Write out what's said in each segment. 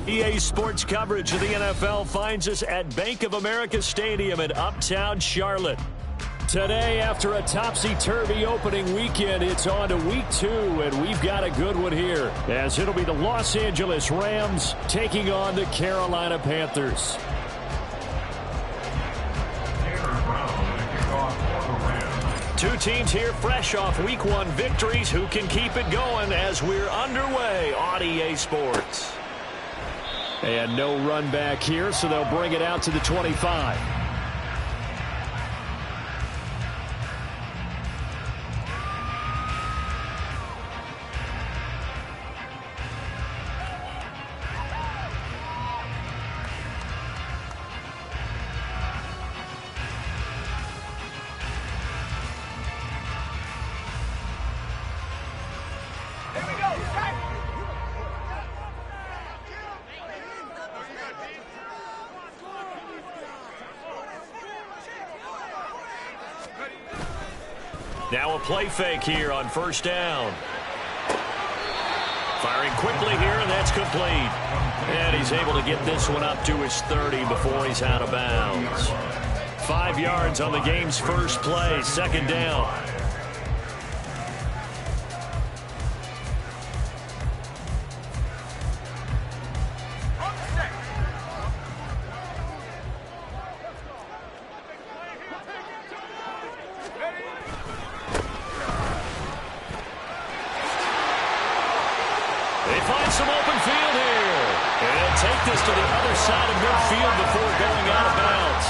EA Sports coverage of the NFL finds us at Bank of America Stadium in Uptown Charlotte. Today, after a topsy-turvy opening weekend, it's on to week 2, and we've got a good one here, as it'll be the Los Angeles Rams taking on the Carolina Panthers. Two teams here fresh off week 1 victories. Who can keep it going as we're underway on EA Sports? And no run back here, so they'll bring it out to the 25. Now a play fake here on first down. Firing quickly here, and that's complete. And he's able to get this one up to his 30 before he's out of bounds. 5 yards on the game's first play, second down. They find some open field here. And take this to the other side of midfield before going out of bounds.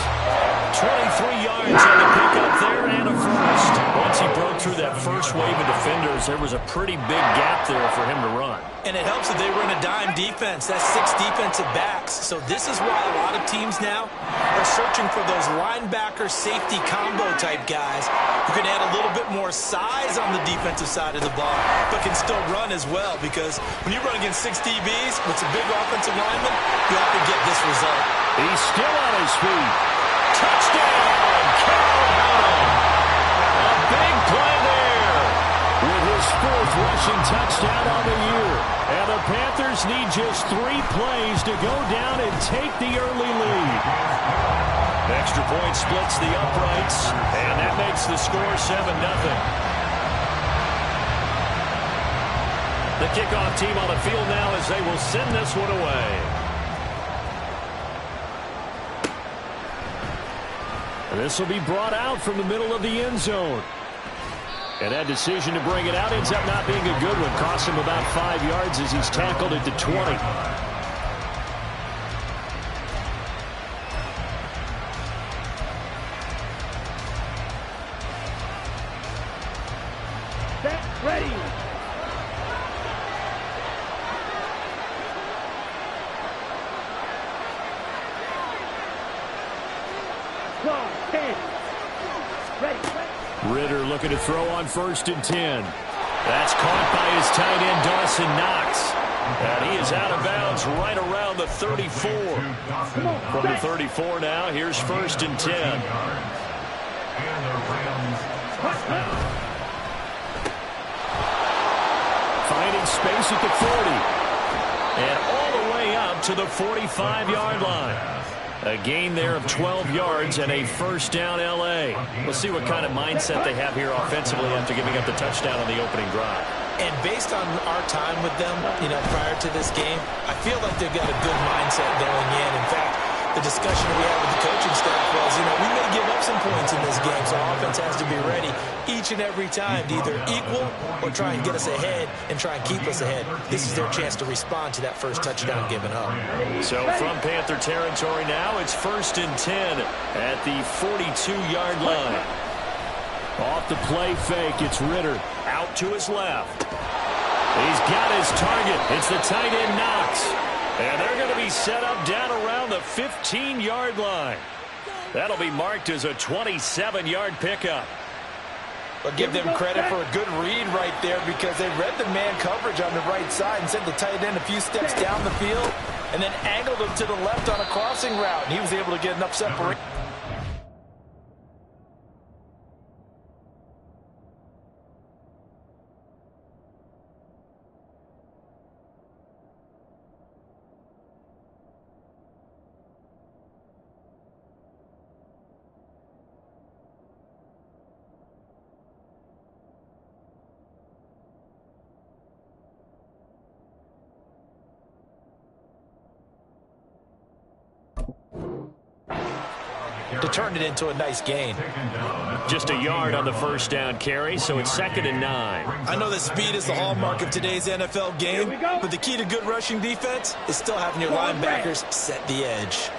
23 yards on the pickup there and a first. Once he broke through that first wave of defenders, there was a pretty big gap there for him to run. And it helps that they run a dime defense. That's 6 defensive backs. So this is why a lot of teams now are searching for those linebacker safety combo type guys who can add a little bit more size on the defensive side of the ball, but can still run as well, because when you run against 6 DBs with some big offensive linemen, you often get this result. He's still on his feet. Touchdown, Carolina! A big play there with his 4th rushing touchdown on the year. And the Panthers need just 3 plays to go down and take the early lead. Extra point splits the uprights, and that makes the score 7-0. The kickoff team on the field now as they will send this one away. And this will be brought out from the middle of the end zone. And that decision to bring it out ends up not being a good one. Costs him about 5 yards as he's tackled at the 20. Ready. Go, 10. Ready. Ritter looking to throw on 1st and 10. That's caught by his tight end, Dawson Knox. And he is out of bounds right around the 34. From the 34 now, here's 1st and 10. Finding space at the 40. And all the way up to the 45-yard line. A gain there of 12 yards and a first down L.A. We'll see what kind of mindset they have here offensively after giving up the touchdown on the opening drive. And based on our time with them, prior to this game, I feel like they've got a good mindset going in. In fact, the discussion we had with the coaching staff was, we may give up some points in this game, so offense has to be ready each and every time to either equal or try and get us ahead and try and keep us ahead. This is their chance to respond to that first touchdown given up. So from Panther territory now, it's 1st and 10 at the 42-yard line. Off the play fake, it's Ritter out to his left. He's got his target. It's the tight end Knox. And they're going to be set up down around the 15-yard line. That'll be marked as a 27-yard pickup. But give them credit for a good read right there, because they read the man coverage on the right side and sent the tight end a few steps down the field and then angled him to the left on a crossing route. And he was able to get enough separation. to turn it into a nice gain. Just a yard on the first down carry, so it's 2nd and 9. I know that speed is the hallmark of today's NFL game, but the key to good rushing defense is still having your linebackers set the edge.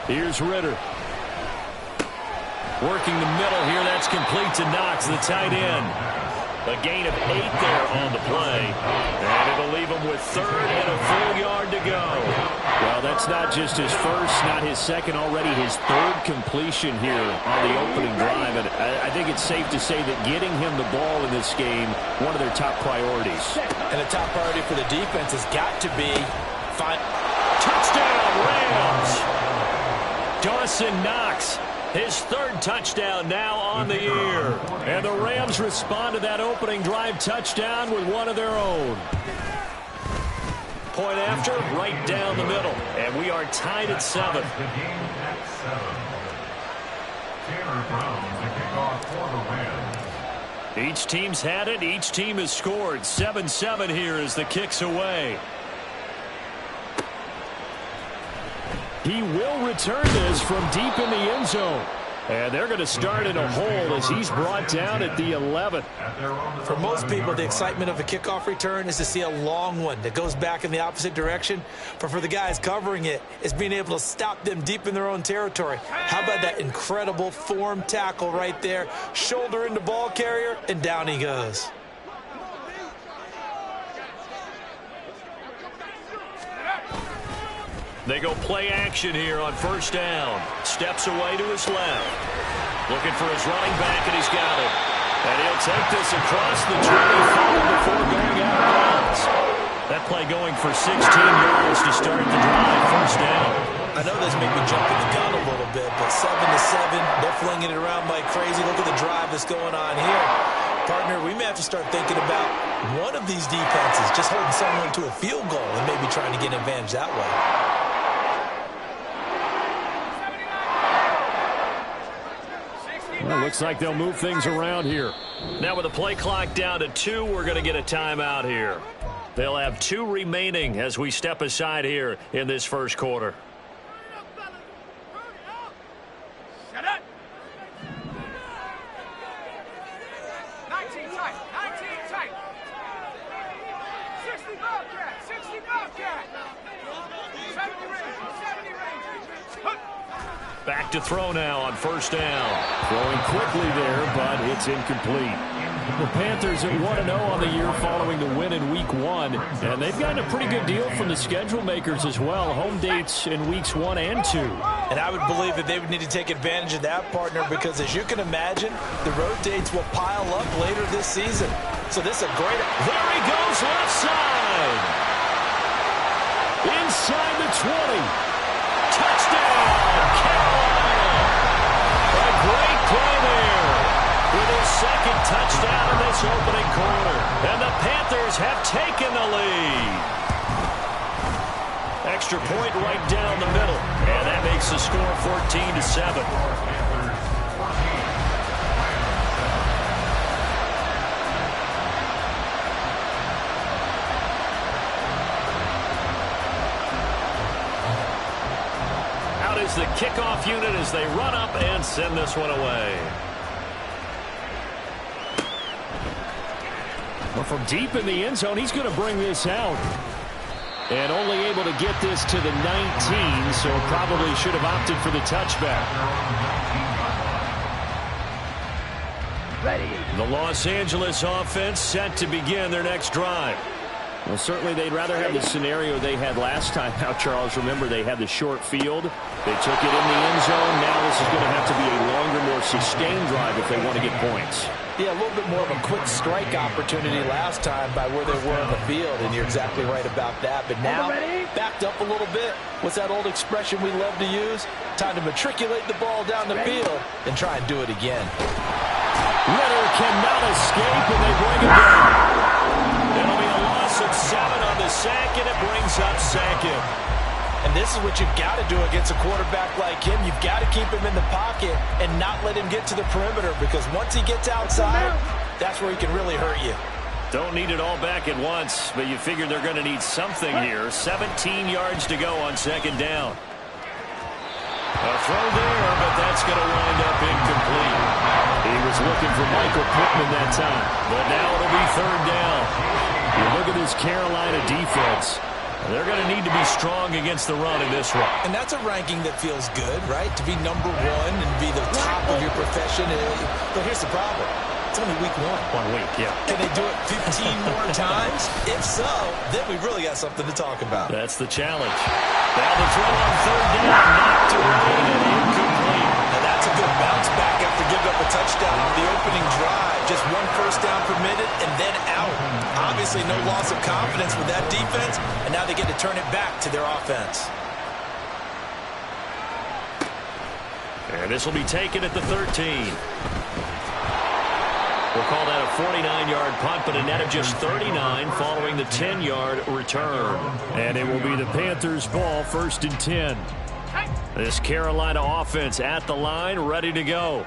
Here's Ritter. Working the middle here. That's complete to Knox, the tight end. A gain of 8 there on the play. And it'll leave him with 3rd and a full yard to go. Well, that's not just his first, not his second, already his 3rd completion here on the opening drive. And I think it's safe to say that getting him the ball in this game, one of their top priorities. And the top priority for the defense has got to be touchdown, Rams! Dawson Knox. His 3rd touchdown now on the year. And the Rams respond to that opening drive touchdown with one of their own. Point after, right down the middle. And we are tied at 7. Each team's had it. Each team has scored. 7-7 here as the kick's away. He will return this from deep in the end zone. And they're going to start in a hole as he's brought down at the 11. For most people, the excitement of a kickoff return is to see a long one that goes back in the opposite direction. But for the guys covering it, it's being able to stop them deep in their own territory. How about that incredible form tackle right there? Shoulder into ball carrier, and down he goes. They go play action here on first down. Steps away to his left. Looking for his running back, and he's got it. And he'll take this across the 25 before going out of bounds. That play going for 16 yards to start the drive. First down. I know this made me jump in the gun a little bit, but 7-7, they're flinging it around like crazy. Look at the drive that's going on here. Partner, we may have to start thinking about one of these defenses just holding someone to a field goal and maybe trying to get an advantage that way. Well, looks like they'll move things around here. Now with the play clock down to 2, we're going to get a timeout here. They'll have 2 remaining as we step aside here in this first quarter. Shut up. 19 tight. 19 tight. 60 Bobcat. 60 Bobcat. 70 Rangers. 70 Rangers. Back to throw now on first down. Throwing quickly there, but it's incomplete. The Panthers at 1-0 on the year following the win in Week 1. And they've gotten a pretty good deal from the schedule makers as well. Home dates in Weeks 1 and 2. And I would believe that they would need to take advantage of that, partner, because as you can imagine, the road dates will pile up later this season. So this is a great... There he goes left side. Inside the 20. Touchdown, Carolina. A great play there with his 2nd touchdown in this opening quarter. And the Panthers have taken the lead. Extra point right down the middle. And that makes the score 14-7. Is the kickoff unit as they run up and send this one away. Well, from deep in the end zone, he's going to bring this out. And only able to get this to the 19, so probably should have opted for the touchback. Ready. The Los Angeles offense set to begin their next drive. Well, certainly they'd rather have the scenario they had last time out, Charles. Remember, they had the short field. They took it in the end zone. Now this is going to have to be a longer, more sustained drive if they want to get points. Yeah, a little bit more of a quick strike opportunity last time by where they were on the field, and you're exactly right about that. But now, backed up a little bit. What's that old expression we love to use? Time to matriculate the ball down the field and try and do it again. Ritter cannot escape, and they bring it down. It'll be a loss of 7 on the sack, and it brings up 2nd. And this is what you've got to do against a quarterback like him. You've got to keep him in the pocket and not let him get to the perimeter, because once he gets outside, that's where he can really hurt you. Don't need it all back at once, but you figure they're going to need something here. 17 yards to go on 2nd down. A throw there, but that's going to wind up incomplete. He was looking for Michael Pittman that time, but now it'll be third down. You look at this Carolina defense. They're going to need to be strong against the run in this one. And that's a ranking that feels good, right? To be number one and be the top of your profession. But here's the problem. It's only week 1. 1 week, yeah. Can they do it 15 more times? If so, then we really got something to talk about. That's the challenge. Now the throw on third down, knocked away and incomplete. Now that's a good bounce back after giving up a touchdown on the opening drive. Just 1 first down permitted and then out. Obviously no loss of confidence with that defense, and now they get to turn it back to their offense. And this will be taken at the 13. We'll call that a 49-yard punt, but a net of just 39 following the 10-yard return. And it will be the Panthers' ball, 1st and 10. This Carolina offense at the line, ready to go.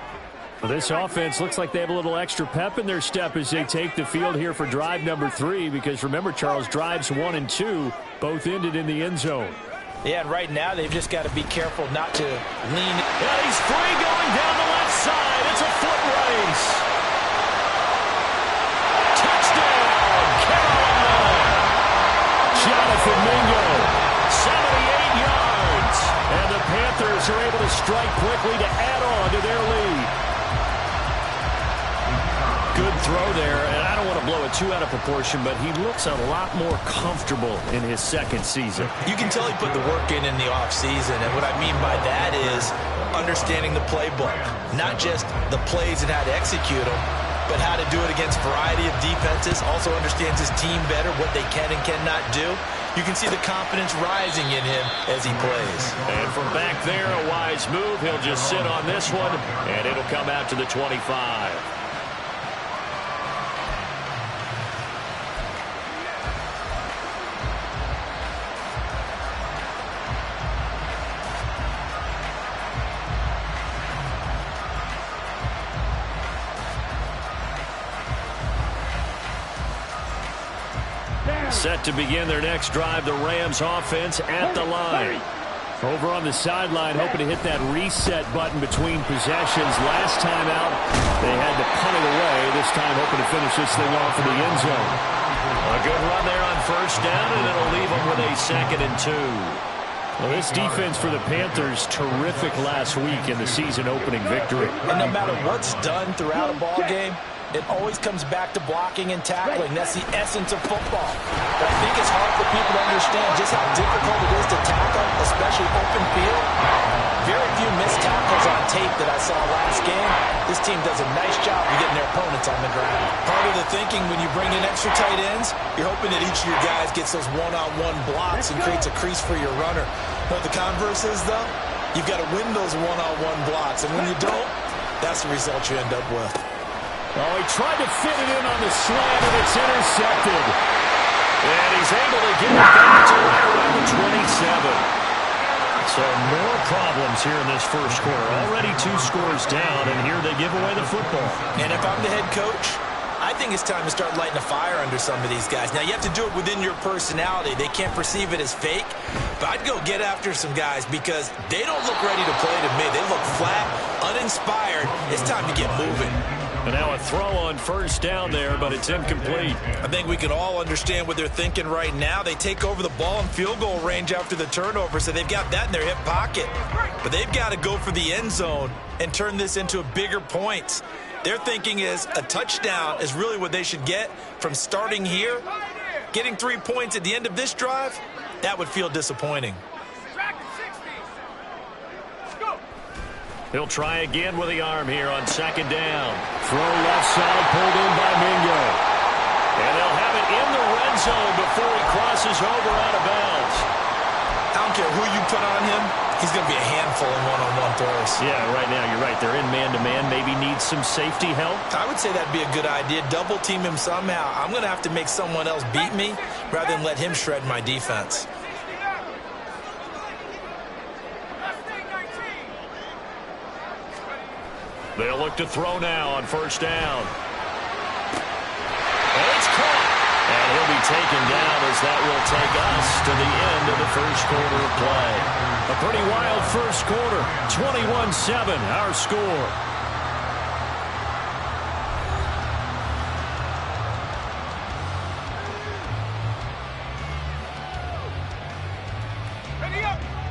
Well, this offense looks like they have a little extra pep in their step as they take the field here for drive number 3, because remember, Charles, drives 1 and 2 both ended in the end zone. Yeah, and right now they've just got to be careful not to lean. And he's free going down the left side. It's a foot race. Touchdown, Carolina. Jonathan Mingo, 78 yards. And the Panthers are able to strike quickly to add on to their lead. Good throw there, and I don't want to blow it too out of proportion, but he looks a lot more comfortable in his second season. You can tell he put the work in the offseason, and what I mean by that is understanding the playbook. Not just the plays and how to execute them, but how to do it against a variety of defenses. Also understands his team better, what they can and cannot do. You can see the confidence rising in him as he plays. And from back there, a wise move. He'll just sit on this one, and it'll come out to the 25. Set to begin their next drive, the Rams offense at the line. Over on the sideline, hoping to hit that reset button between possessions. Last time out, they had to punt it away. This time, hoping to finish this thing off in the end zone. A good run there on first down, and it'll leave them with a 2nd and 2. Well, this defense for the Panthers, terrific last week in the season-opening victory. And no matter what's done throughout a ball game, it always comes back to blocking and tackling. That's the essence of football. But I think it's hard for people to understand just how difficult it is to tackle, especially open field. Very few missed tackles on tape that I saw last game. This team does a nice job of getting their opponents on the ground. Part of the thinking when you bring in extra tight ends, you're hoping that each of your guys gets those one-on-one blocks and creates a crease for your runner. But the converse is, though, you've got to win those one-on-one blocks. And when you don't, that's the result you end up with. Oh, he tried to fit it in on the slant, and it's intercepted. And he's able to get it back to right around the 27. So more problems here in this first quarter. Already 2 scores down, and here they give away the football. And if I'm the head coach, I think it's time to start lighting a fire under some of these guys. Now, you have to do it within your personality. They can't perceive it as fake. But I'd go get after some guys because they don't look ready to play to me. They look flat, uninspired. It's time to get moving. And now a throw on first down there, but it's incomplete. I think we can all understand what they're thinking right now. They take over the ball in field goal range after the turnover, so they've got that in their hip pocket. But they've got to go for the end zone and turn this into a bigger points. Their thinking is a touchdown is really what they should get from starting here. Getting 3 points at the end of this drive, that would feel disappointing. He'll try again with the arm here on 2nd down. Throw left side, pulled in by Mingo. And they'll have it in the red zone before he crosses over out of bounds. I don't care who you put on him, he's going to be a handful in one-on-one throws. Yeah, right now you're right. They're in man-to-man. Maybe needs some safety help. I would say that'd be a good idea. Double team him somehow. I'm going to have to make someone else beat me rather than let him shred my defense. They'll look to throw now on first down. And it's caught. And he'll be taken down as as that will take us to the end of the first quarter of play. A pretty wild first quarter. 21-7, our score.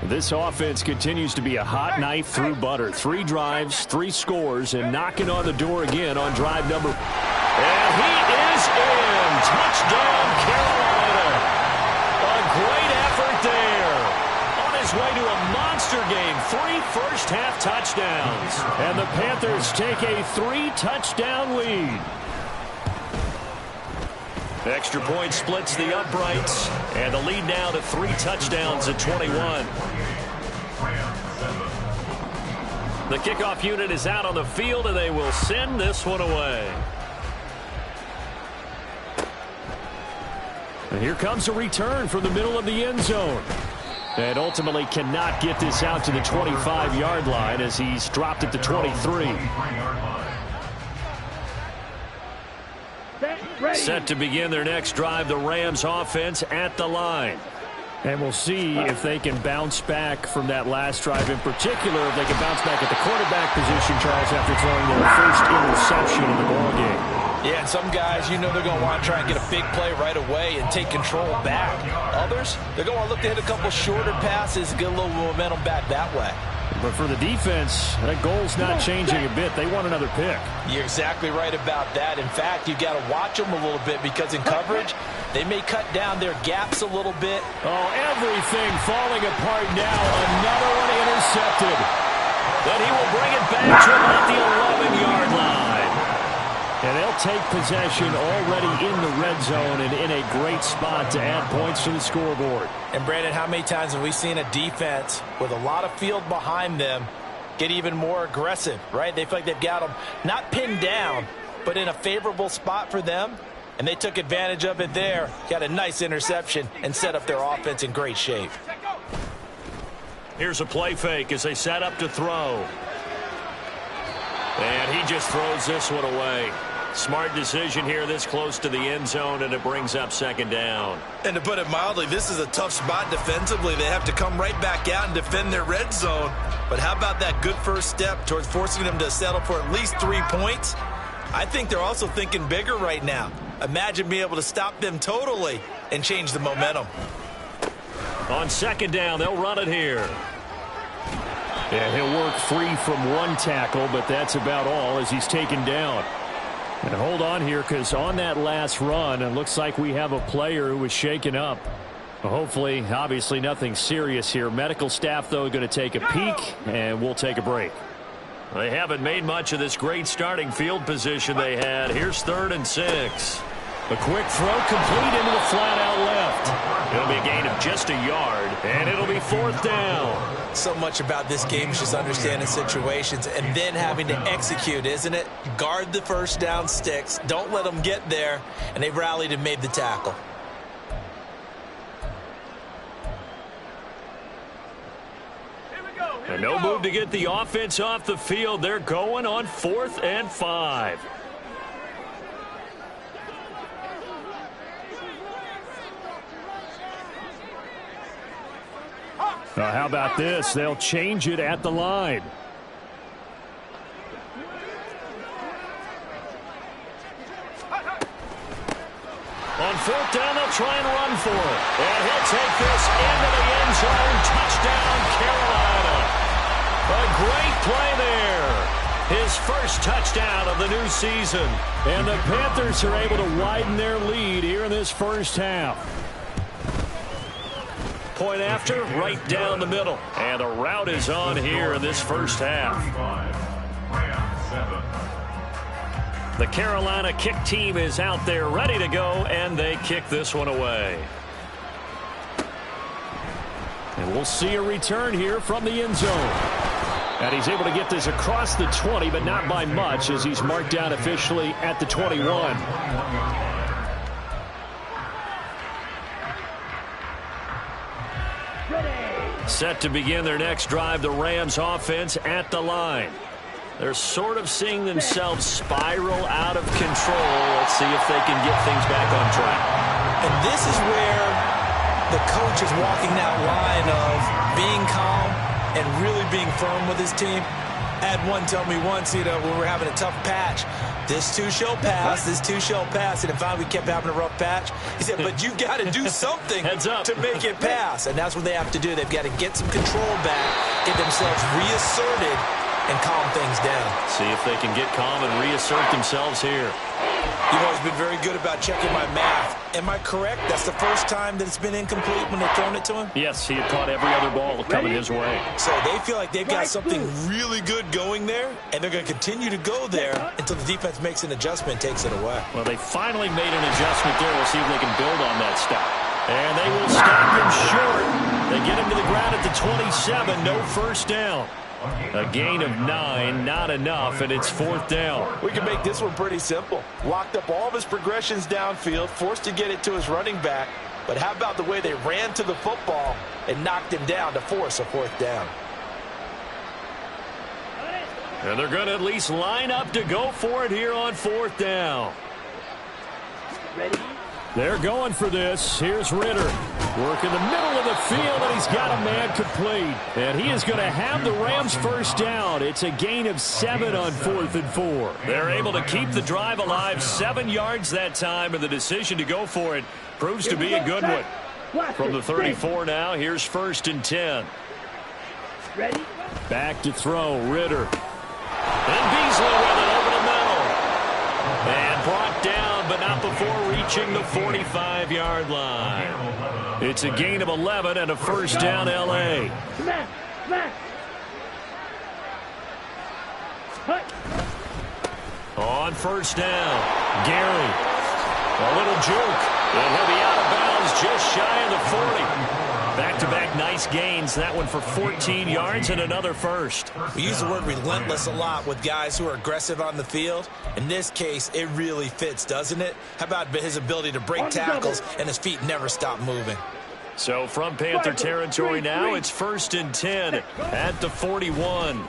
This offense continues to be a hot knife through butter. 3 drives, 3 scores, and knocking on the door again on drive number. And he is in. Touchdown, Carolina. A great effort there. On his way to a monster game. 3 first-half touchdowns. And the Panthers take a 3-touchdown lead. Extra point splits the uprights, and the lead now to 3 touchdowns at 21. The kickoff unit is out on the field, and they will send this one away. And here comes a return from the middle of the end zone. And ultimately cannot get this out to the 25-yard line as he's dropped at the 23. Set to begin their next drive, the Rams offense at the line. And we'll see if they can bounce back from that last drive, in particular if they can bounce back at the quarterback position, Charles, after throwing their first interception in the ballgame. Yeah, and some guys, you know, they're going to want to try and get a big play right away and take control back. Others, they're going to look to hit a couple shorter passes, get a little momentum back that way. But for the defense, that goal's not changing a bit. They want another pick. You're exactly right about that. In fact, you've got to watch them a little bit because in coverage, they may cut down their gaps a little bit. Oh, everything falling apart now. Another one intercepted. Then he will bring it back to about the 11-yard line. And they'll take possession already in the red zone and in a great spot to add points to the scoreboard. And, Brandon, how many times have we seen a defense with a lot of field behind them get even more aggressive, right? They feel like they've got them not pinned down, but in a favorable spot for them. And they took advantage of it there, got a nice interception, and set up their offense in great shape. Here's a play fake as they set up to throw. And he just throws this one away. Smart decision here this close to the end zone, and it brings up second down. And to put it mildly, this is a tough spot defensively. They have to come right back out and defend their red zone. But how about that good first step towards forcing them to settle for at least 3 points? I think they're also thinking bigger right now. Imagine being able to stop them totally and change the momentum. On second down, they'll run it here. And he'll work free from 1 tackle, but that's about all as he's taken down. And hold on here, because on that last run, it looks like we have a player who was shaken up. Hopefully, obviously nothing serious here. Medical staff, though, going to take a peek, and we'll take a break. They haven't made much of this great starting field position they had. Here's 3rd and 6. A quick throw complete into the flat out left. It'll be a gain of just a yard, and it'll be 4th down. So much about this game is just understanding situations and then having to execute, isn't it? Guard the first down sticks. Don't let them get there, and they rallied and made the tackle. And no move to get the offense off the field. They're going on 4th and 5. How about this? They'll change it at the line. On 4th down, they'll try and run for it. And he'll take this into the end zone. Touchdown, Carolina. A great play there. His first touchdown of the new season. And the Panthers are able to widen their lead here in this first half. Point after, right down the middle. And the route is on here in this first half. The Carolina kick team is out there ready to go, and they kick this one away. And we'll see a return here from the end zone. And he's able to get this across the 20, but not by much, as he's marked down officially at the 21. Set to begin their next drive, the Rams offense at the line. They're sort of seeing themselves spiral out of control. Let's see if they can get things back on track. And this is where the coach is walking that line of being calm and really being firm with his team. I had one tell me once, when we were having a tough patch, this too shall pass, this too shall pass. And finally we kept having a rough patch. He said, but you got to do something to make it pass. And that's what they have to do. They've got to get some control back, get themselves reasserted, and calm things down. See if they can get calm and reassert themselves here. You've always been very good about checking my math. Am I correct? That's the first time that it's been incomplete when they've thrown it to him? Yes, he had caught every other ball coming his way. So they feel like they've got something really good going there, and they're going to continue to go there until the defense makes an adjustment and takes it away. Well, they finally made an adjustment there. We'll see if they can build on that stop. And they will stop him short. They get him to the ground at the 27. No first down. A gain of 9, not enough, and it's 4th down. We can make this one pretty simple. Locked up all of his progressions downfield, forced to get it to his running back. But how about the way they ran to the football and knocked him down to force a 4th down? And they're going to at least line up to go for it here on 4th down. Ready? They're going for this. Here's Ritter. Work in the middle of the field, and he's got a man complete. And he is going to have the Rams first down. It's a gain of 7 on 4th and 4. They're able to keep the drive alive, 7 yards that time, and the decision to go for it proves to be a good one. From the 34 now, here's 1st and 10. Ready? Back to throw, Ritter. And Beasley with it over the middle. And brought down, but not before reaching the 45-yard line. It's a gain of 11 and a first down, L.A. On first down, Gary. A little juke, and he'll be out of bounds just shy of the 40. Back-to-back nice gains. That one for 14 yards and another first. We use the word relentless a lot with guys who are aggressive on the field. In this case, it really fits, doesn't it? How about his ability to break tackles and his feet never stop moving? So from Panther territory now, it's 1st and 10 at the 41.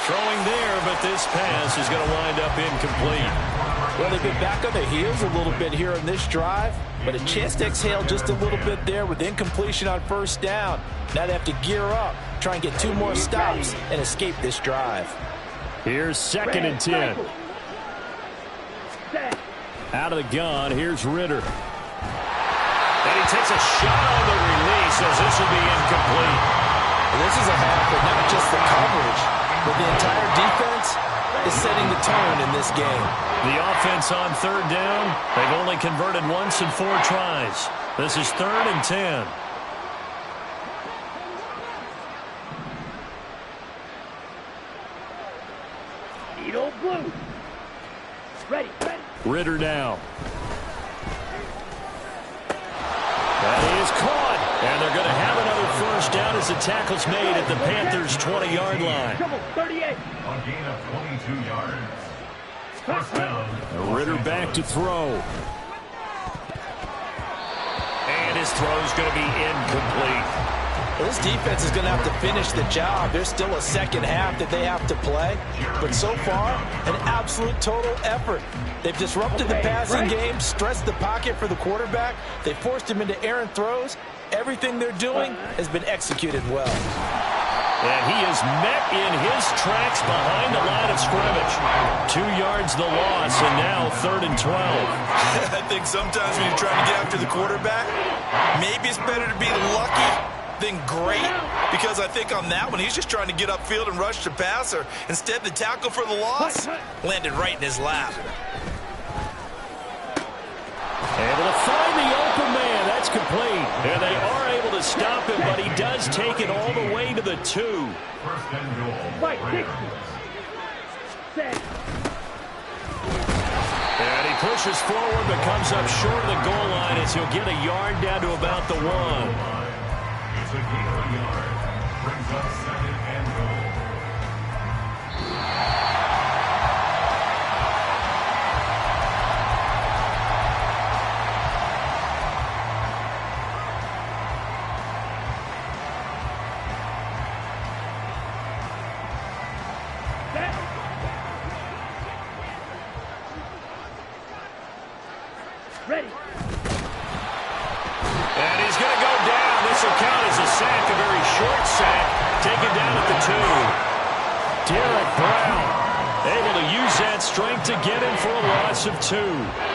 Throwing there, but this pass is going to wind up incomplete. Well, they've been back on their heels a little bit here in this drive, but a chance to exhale just a little bit there with incompletion on first down. Now they have to gear up, try and get 2 more stops and escape this drive. Here's 2nd and 10. Out of the gun, here's Ritter. And he takes a shot on the release as this will be incomplete. This is a half, but not just the coverage, but the entire defense is setting the tone in this game. The offense on 3rd down, they've only converted once in 4 tries. This is 3rd and 10. Edo blue. Ready. Ritter now. That is caught. And they're going to have another first down as the tackle's made at the Panthers' 20-yard line. 38. A gain of 22 yards. First down. Ritter back to throw. And his throw's going to be incomplete. Well, this defense is going to have to finish the job. There's still a second half that they have to play. But so far, an absolute total effort. They've disrupted the passing game, stressed the pocket for the quarterback. They forced him into errant throws. Everything they're doing has been executed well. And he is met in his tracks behind the line of scrimmage. 2 yards the loss, and now 3rd and 12. I think sometimes when you're trying to get after the quarterback, maybe it's better to be lucky than great, because I think on that one, he's just trying to get upfield and rush the passer. Instead, the tackle for the loss landed right in his lap. Able to find the open man. That's complete. And they are able to stop him, but he does take it all the way to the 2. First and goal. Fight, 60. Set. And he pushes forward, but comes up short of the goal line as he'll get a yard down to about the 1. It's a gain of a yard. Brings up 2nd and goal. Ready. will count as a sack, a very short sack, taken down at the 2. Derek Brown able to use that strength to get him for a loss of 2.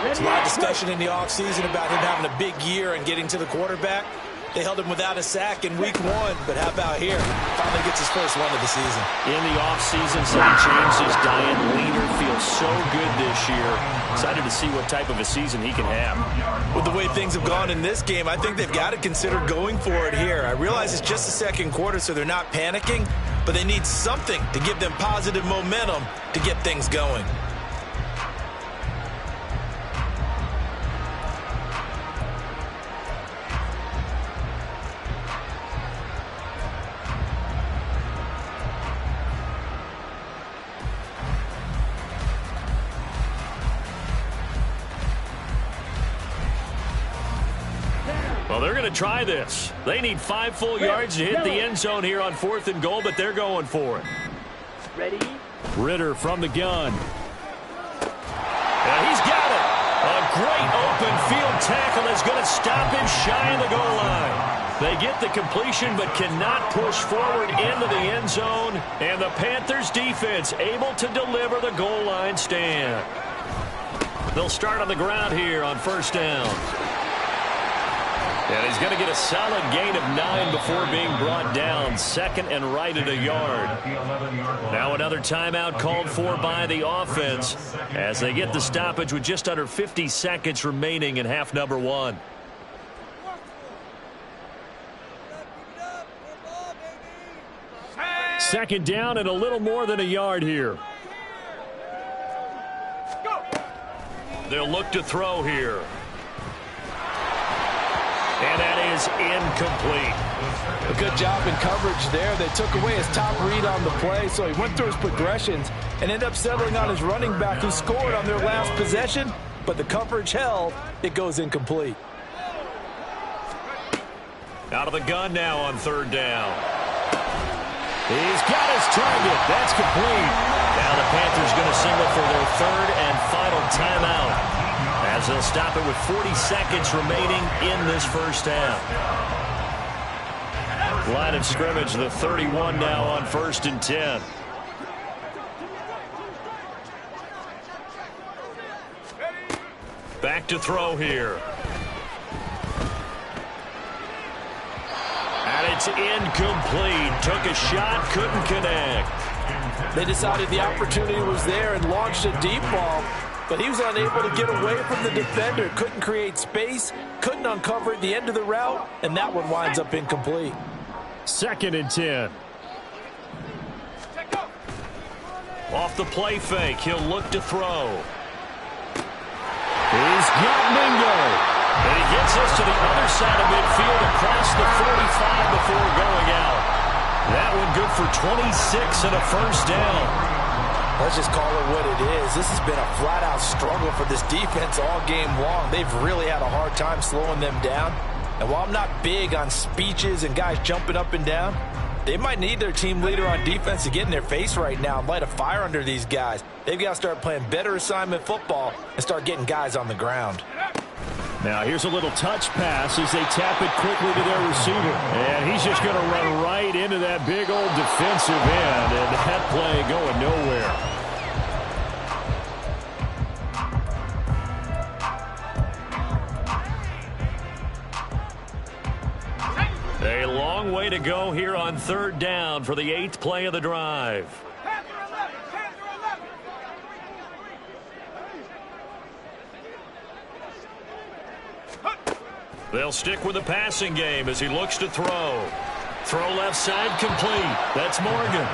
There's a lot of discussion in the offseason about him having a big year and getting to the quarterback. They held him without a sack in week 1, but how about here? Finally gets his first one of the season. In the offseason, said he changed his diet. Leaner, feels so good this year. Excited to see what type of a season he can have. With the way things have gone in this game, I think they've got to consider going for it here. I realize it's just the second quarter, so they're not panicking, but they need something to give them positive momentum to get things going. Well, they're going to try this. They need 5 full yards to hit the end zone here on 4th and goal, but they're going for it. Ready? Ritter from the gun. And he's got it. A great open field tackle is going to stop him shy of the goal line. They get the completion but cannot push forward into the end zone. And the Panthers defense able to deliver the goal line stand. They'll start on the ground here on 1st down. And he's going to get a solid gain of 9 before being brought down. 2nd and right at a yard. Now another timeout called for by the offense as they get the stoppage with just under 50 seconds remaining in half number 1. Second down and a little more than a yard here. They'll look to throw here. And that is incomplete. A good job in coverage there. They took away his top read on the play, so he went through his progressions and ended up settling on his running back who scored on their last possession, but the coverage held. It goes incomplete. Out of the gun now on 3rd down. He's got his target. That's complete. Now the Panthers going to signal for their 3rd and final timeout, as they'll stop it with 40 seconds remaining in this first half. Line of scrimmage, the 31 now on 1st and 10. Back to throw here. And it's incomplete. Took a shot, couldn't connect. They decided the opportunity was there and launched a deep ball, but he was unable to get away from the defender. Couldn't create space, couldn't uncover at the end of the route, and that one winds up incomplete. 2nd and 10. Off the play fake, he'll look to throw. He's got Mingo. And he gets us to the other side of midfield across the 45 before going out. That one good for 26 and a first down. Let's just call it what it is. This has been a flat-out struggle for this defense all game long. They've really had a hard time slowing them down. And while I'm not big on speeches and guys jumping up and down, they might need their team leader on defense to get in their face right now and light a fire under these guys. They've got to start playing better assignment football and start getting guys on the ground. Now here's a little touch pass as they tap it quickly to their receiver. And he's just going to run right into that big old defensive end. And that play going nowhere. A long way to go here on 3rd down for the 8th play of the drive. They'll stick with the passing game as he looks to throw. Throw left side complete. That's Morgan.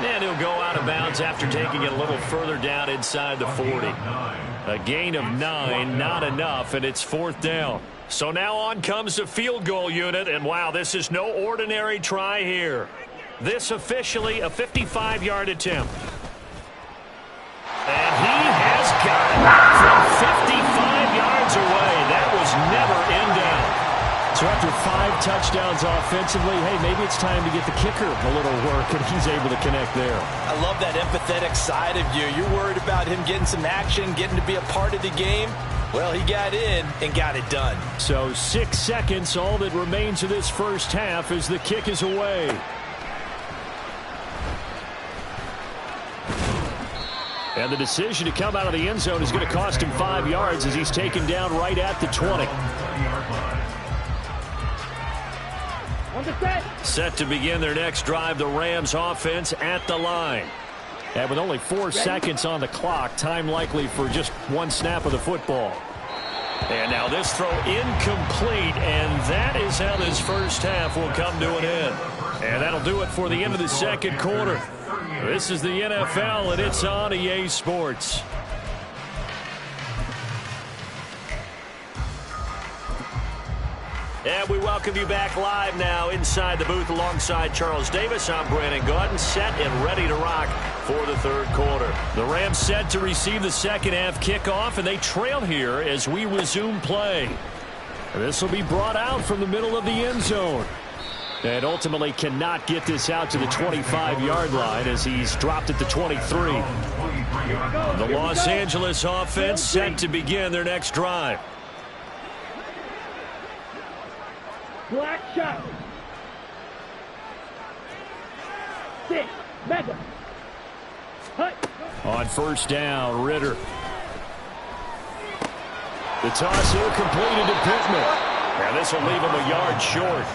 And he'll go out of bounds after taking it a little further down inside the 40. A gain of 9, not enough, and it's 4th down. So now on comes the field goal unit, and wow, this is no ordinary try here. This officially a 55-yard attempt. And he has got it from 55 yards away. That was never in doubt. So after 5 touchdowns offensively, hey, maybe it's time to get the kicker a little work, and he's able to connect there. I love that empathetic side of you. You're worried about him getting some action, getting to be a part of the game. Well, he got in and got it done. So 6 seconds, all that remains of this first half as the kick is away. And the decision to come out of the end zone is going to cost him 5 yards as he's taken down right at the 20. On the set. Set to begin their next drive, the Rams offense at the line. And with only 4 seconds on the clock, time likely for just 1 snap of the football. And now this throw incomplete, and that is how this first half will come to an end. And that'll do it for the end of the second quarter. This is the NFL, and it's on EA Sports. And we welcome you back live now inside the booth alongside Charles Davis. I'm Brandon Gaudin, set and ready to rock for the third quarter. The Rams set to receive the second half kickoff, and they trail here as we resume play. This will be brought out from the middle of the end zone. And ultimately cannot get this out to the 25-yard line as he's dropped at the 23. The Los Angeles offense set to begin their next drive. Black shot. 6. Mega. Hut. On first down, Ritter. The toss here completed to Pittman. And this will leave him a yard short.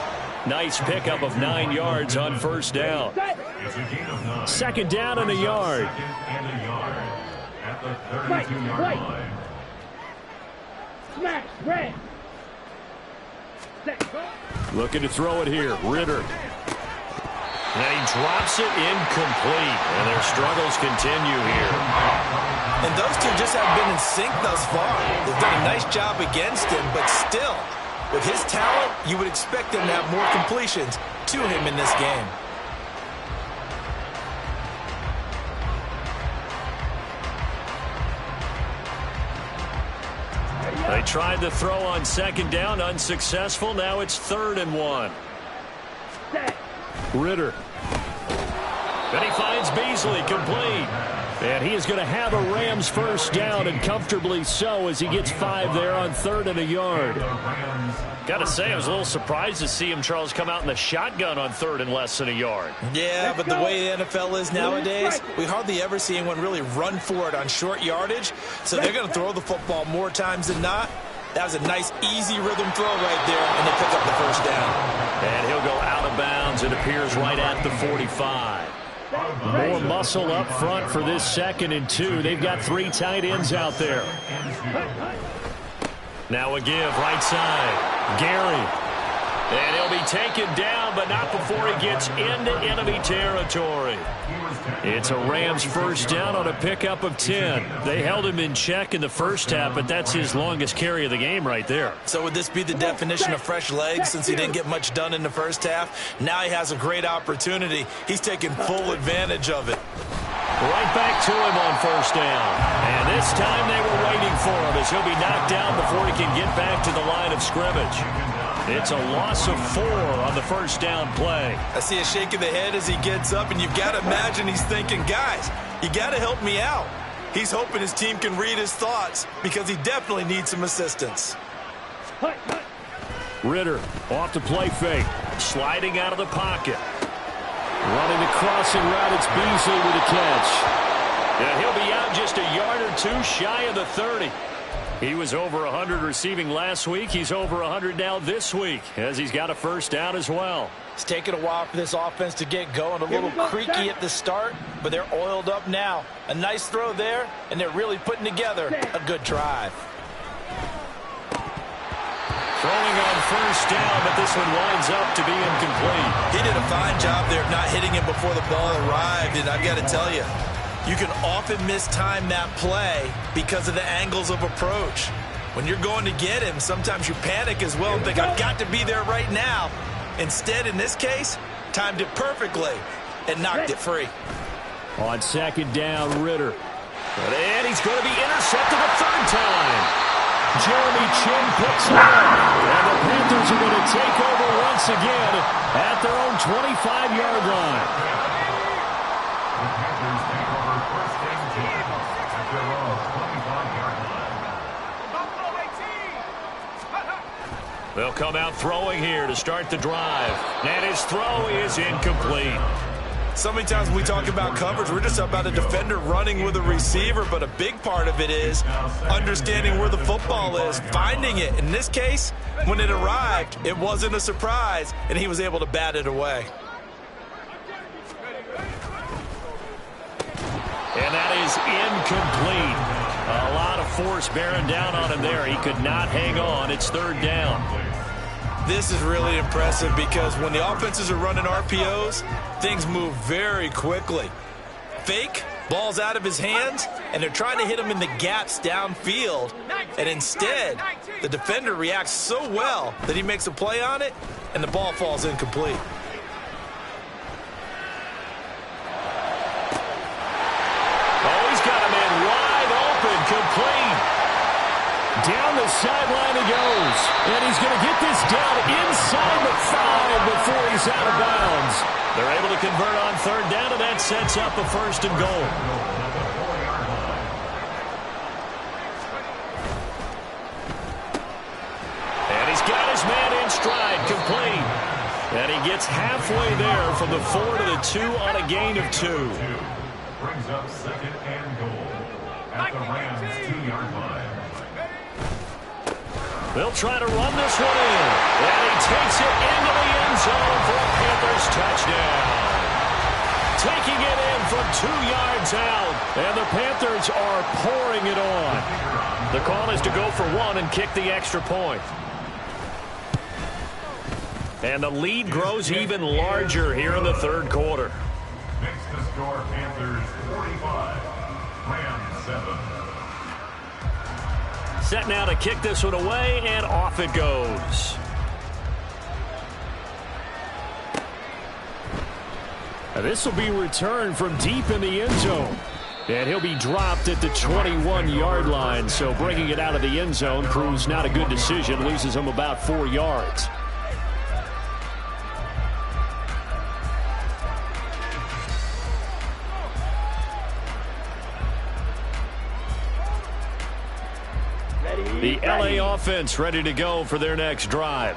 Nice pickup of 9 yards on first down. Second down and a yard. At the 32-yard line. Smash. Red. Looking to throw it here. Ritter. And he drops it incomplete. And their struggles continue here. And those two just haven't been in sync thus far. They've done a nice job against him, but still, with his talent, you would expect him to have more completions to him in this game. They tried to throw on second down, unsuccessful. Now it's 3rd and 1. Ritter. Then he finds Beasley, complete. And he is going to have a Rams first down, and comfortably so, as he gets 5 there on 3rd and a yard. Got to say, I was a little surprised to see him, Charles, come out in the shotgun on 3rd and less than a yard. Yeah, but the way the NFL is nowadays, we hardly ever see anyone really run for it on short yardage. So they're going to throw the football more times than not. That was a nice, easy rhythm throw right there, and they pick up the first down. And he'll go out of bounds. It appears right at the 45. More muscle up front for this 2nd and 2. They've got 3 tight ends out there. Now a give, right side. Gary. And he'll be taken down, but not before he gets into enemy territory. It's a Rams first down on a pickup of 10. They held him in check in the first half, but that's his longest carry of the game right there. So would this be the definition of fresh legs since he didn't get much done in the first half? Now he has a great opportunity. He's taking full advantage of it. Right back to him on first down. And this time they were waiting for him as he'll be knocked down before he can get back to the line of scrimmage. It's a loss of 4 on the first down play. I see a shake of the head as he gets up, and you've got to imagine he's thinking, guys, you got to help me out. He's hoping his team can read his thoughts because he definitely needs some assistance. Ritter off to play fake. Sliding out of the pocket. Running the crossing route, it's Beasley with a catch. And he'll be out just a yard or 2 shy of the 30. He was over 100 receiving last week. He's over 100 now this week as he's got a first down as well. It's taken a while for this offense to get going. A little creaky at the start, but they're oiled up now. A nice throw there, and they're really putting together a good drive. Throwing on first down, but this one winds up to be incomplete. He did a fine job there of not hitting him before the ball arrived, and I've got to tell you, you can often mistime that play because of the angles of approach. When you're going to get him, sometimes you panic as well and think, I've got to be there right now. Instead, in this case, timed it perfectly and knocked it free. On second down, Ritter. And he's going to be intercepted a 3rd time. Jeremy Chin picks it up. And the Panthers are going to take over once again at their own 25-yard line. The Panthers take over first and 10 at their own 25-yard line. Buffalo 18. They'll come out throwing here to start the drive. And his throw is incomplete. So many times when we talk about coverage, we're just about a defender running with a receiver, but a big part of it is understanding where the football is, finding it. In this case, when it arrived, it wasn't a surprise, and he was able to bat it away. And that is incomplete. A lot of force bearing down on him there. He could not hang on. It's third down. This is really impressive because when the offenses are running RPOs, things move very quickly. Fake, ball's out of his hands, and they're trying to hit him in the gaps downfield. And instead, the defender reacts so well that he makes a play on it, and the ball falls incomplete. Oh, he's got a man wide open, complete. Down the sideline he goes. And he's going to get this down inside the 5 before he's out of bounds. They're able to convert on third down, and that sets up a first and goal. And he's got his man in stride, complete. And he gets halfway there from the 4 to the 2 on a gain of 2. Brings up second and goal at the Rams' 2-yard line. They'll try to run this one in. And he takes it into the end zone for a Panthers touchdown. Taking it in from 2 yards out. And the Panthers are pouring it on. The call is to go for 1 and kick the extra point. And the lead grows even larger here in the third quarter. Makes the score Panthers 45, Rams 7. Set now to kick this one away, and off it goes. Now this will be returned from deep in the end zone. And he'll be dropped at the 21-yard line. So bringing it out of the end zone proves not a good decision. Loses him about 4 yards. The LA offense ready to go for their next drive.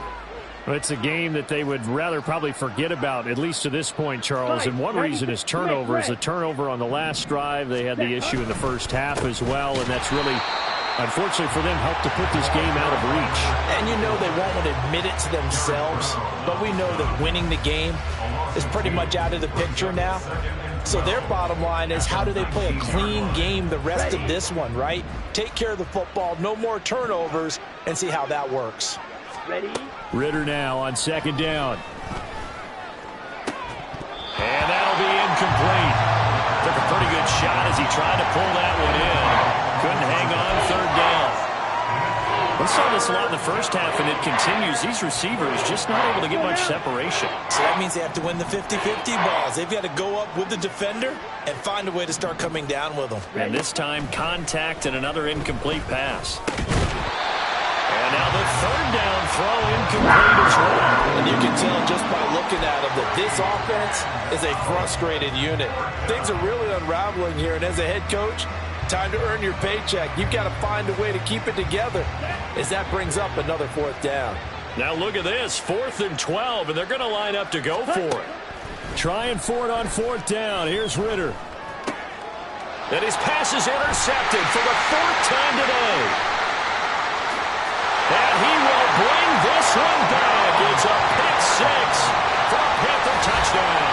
Well, it's a game that they would rather probably forget about, at least to this point, Charles. And one reason is turnovers. A turnover on the last drive. They had the issue in the first half as well, and that's really, unfortunately for them, helped to put this game out of reach. And you know they won't want to admit it to themselves, but we know that winning the game is pretty much out of the picture now. So their bottom line is, how do they play a clean game the rest of this one, right? Take care of the football, no more turnovers, and see how that works. Ready? Ritter now on second down. And that'll be incomplete. Took a pretty good shot as he tried to pull that one in. Couldn't hang on third down. We saw this a lot in the first half, and it continues. These receivers just not able to get much separation. So that means they have to win the 50-50 balls. They've got to go up with the defender and find a way to start coming down with them. And this time, contact and another incomplete pass. And now the third down throw incomplete as well. And you can tell just by looking at them that this offense is a frustrated unit. Things are really unraveling here, and as a head coach, time to earn your paycheck. You've got to find a way to keep it together as that brings up another fourth down. Now look at this, 4th and 12, and they're going to line up to go for it. Trying for it on 4th down. Here's Ritter. And his pass is intercepted for the 4th time today. And he will bring this one back. It's a pick 6 for a Panther touchdown.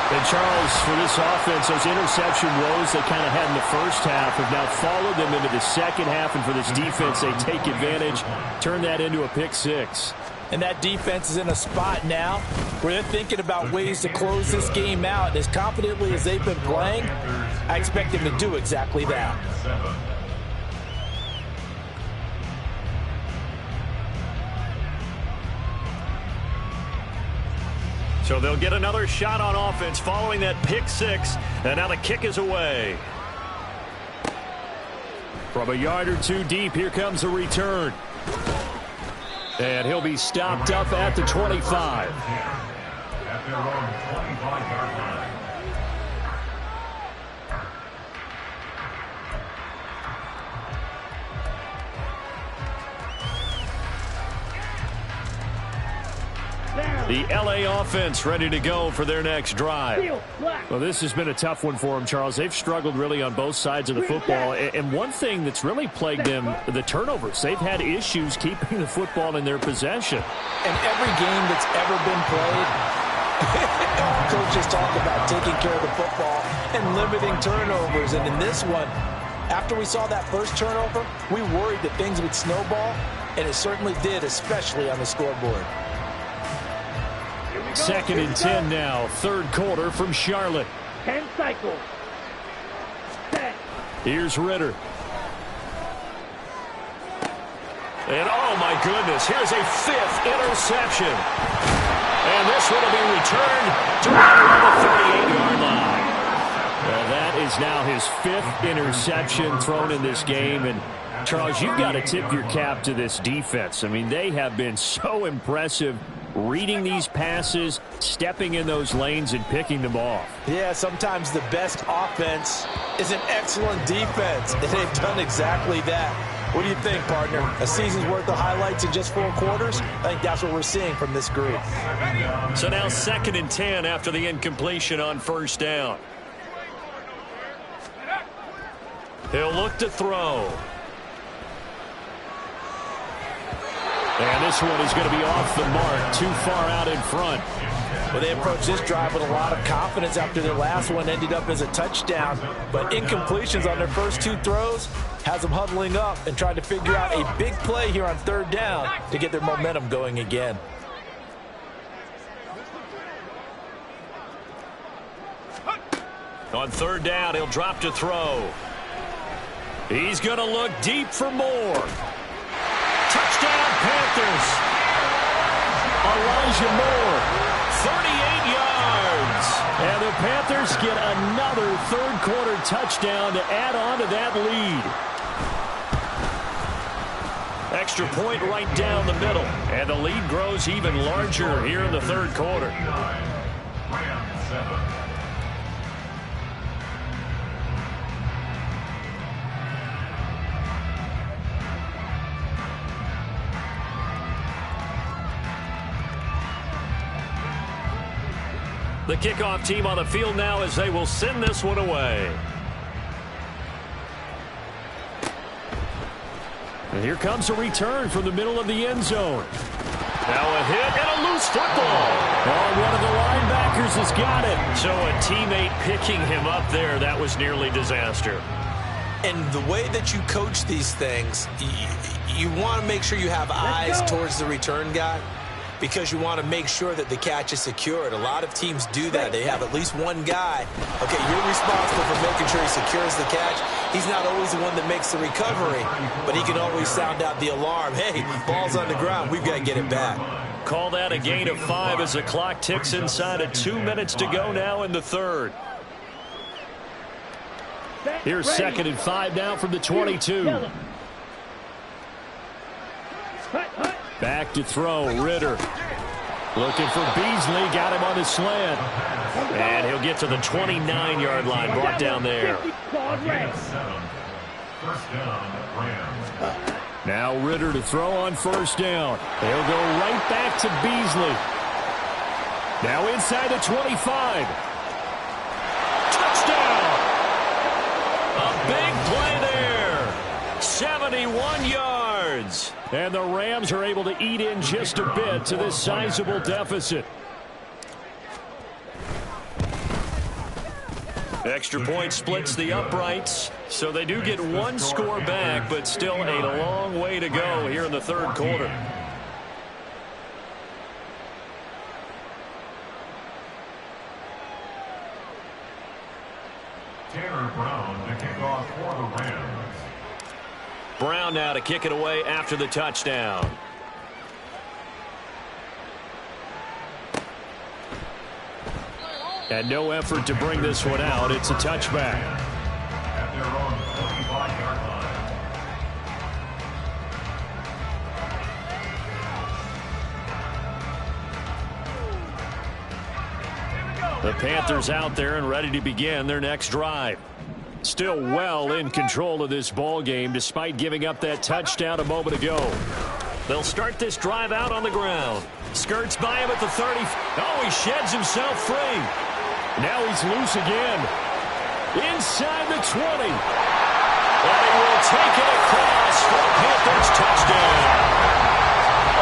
And Charles, for this offense, those interception woes they kind of had in the first half have now followed them into the second half. And for this defense, they take advantage, turn that into a pick 6. And that defense is in a spot now where they're thinking about ways to close this game out. And as confidently as they've been playing, I expect them to do exactly that. So they'll get another shot on offense following that pick 6. And now the kick is away. From a yard or two deep, here comes a return. And he'll be stopped up at the 25. At their own 25-yard line. The LA offense ready to go for their next drive. Well, this has been a tough one for them, Charles. They've struggled really on both sides of the football. And one thing that's really plagued them, the turnovers. They've had issues keeping the football in their possession. And every game that's ever been played, coaches talk about taking care of the football and limiting turnovers. And in this one, after we saw that first turnover, we worried that things would snowball, and it certainly did, especially on the scoreboard. 2nd and 10 now, third quarter from Charlotte. 10 cycles. 10. Here's Ritter. And oh my goodness, here's a 5th interception. And this one will be returned to the 38-yard line. That is now his 5th interception thrown in this game. And Charles, you've got to tip your cap to this defense. I mean, they have been so impressive reading these passes, stepping in those lanes, and picking them off. Yeah, sometimes the best offense is an excellent defense, and they've done exactly that. What do you think, partner? A season's worth of highlights in just 4 quarters? I think that's what we're seeing from this group. So now 2nd and 10 after the incompletion on first down. He'll look to throw. And this one is going to be off the mark, too far out in front. Well, they approached this drive with a lot of confidence after their last one ended up as a touchdown. But incompletions on their first 2 throws has them huddling up and trying to figure out a big play here on 3rd down to get their momentum going again. On 3rd down, he'll drop to throw. He's going to look deep for more. Touchdown, Panthers. Elijah Moore, 38 yards. And the Panthers get another 3rd quarter touchdown to add on to that lead. Extra point right down the middle. And the lead grows even larger here in the 3rd quarter. The kickoff team on the field now as they will send this one away. And here comes a return from the middle of the end zone. Now a hit and a loose football. Oh, one of the linebackers has got it. So a teammate picking him up there, that was nearly disaster. And the way that you coach these things, you want to make sure you have eyes towards the return guy, because you want to make sure that the catch is secured. A lot of teams do that. They have at least one guy. Okay, you're responsible for making sure he secures the catch. He's not always the one that makes the recovery, but he can always sound out the alarm. Hey, ball's on the ground. We've got to get it back. Call that a gain of 5 as the clock ticks inside of 2 minutes to go now in the 3rd. Here's 2nd and 5 now from the 22. Back to throw, Ritter. Looking for Beasley, got him on the slant. And he'll get to the 29-yard line, brought down there. Now Ritter to throw on 1st down. He'll go right back to Beasley. Now inside the 25. Touchdown! A big play there. 71 yards. And the Rams are able to eat in just a bit to this sizable deficit. Extra point splits the uprights, so they do get 1 score back, but still a long way to go here in the 3rd quarter. Tanner Brown to kick off for the Rams. Brown now to kick it away after the touchdown. And no effort to bring this one out. It's a touchback. At their own 25-yard The Panthers out there and ready to begin their next drive. Still well in control of this ball game despite giving up that touchdown a moment ago. They'll start this drive out on the ground. Skirts by him at the 30. Oh, he sheds himself free. Now he's loose again. Inside the 20. And he will take it across for the Panthers touchdown.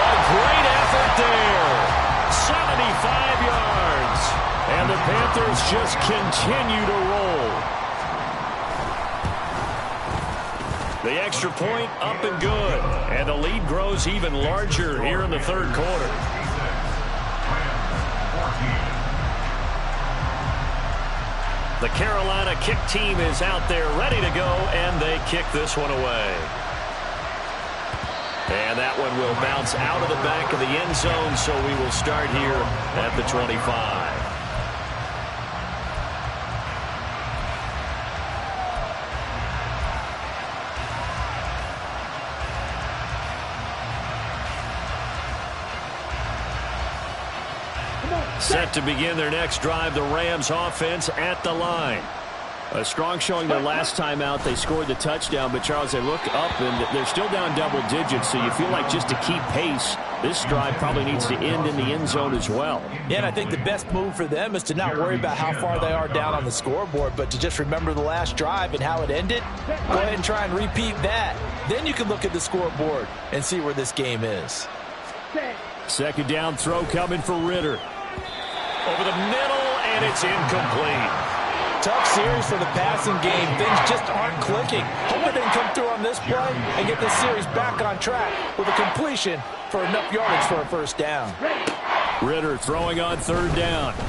A great effort there. 75 yards. And the Panthers just continue to roll. The extra point up and good. And the lead grows even larger here in the third quarter. The Carolina kick team is out there ready to go, and they kick this one away. And that one will bounce out of the back of the end zone, so we will start here at the 25. Set to begin their next drive, the Rams offense at the line. A strong showing their last time out. They scored the touchdown, but Charles, they look up and they're still down double digits, so you feel like just to keep pace, this drive probably needs to end in the end zone as well. Yeah, and I think the best move for them is to not worry about how far they are down on the scoreboard, but to just remember the last drive and how it ended. Go ahead and try and repeat that. Then you can look at the scoreboard and see where this game is. Second down throw coming for Ritter. Over the middle, and it's incomplete. Tough series for the passing game. Things just aren't clicking. Hopefully they can come through on this play and get this series back on track with a completion for enough yardage for a first down. Ritter throwing on third down. He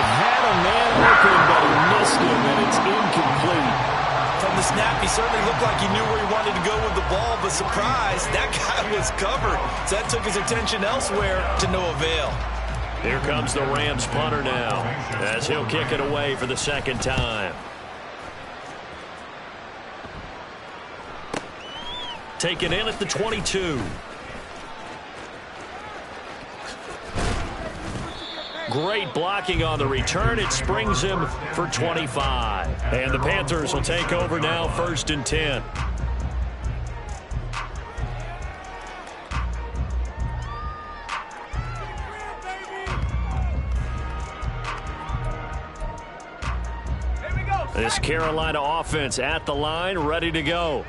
had a man open, but he missed him, and it's incomplete. From the snap, he certainly looked like he knew where he wanted to go with the ball, but surprise, that guy was covered. So that took his attention elsewhere to no avail. Here comes the Rams punter now, as he'll kick it away for the second time. Taken in at the 22. Great blocking on the return. It springs him for 25. And the Panthers will take over now, 1st and 10. This Carolina offense at the line, ready to go.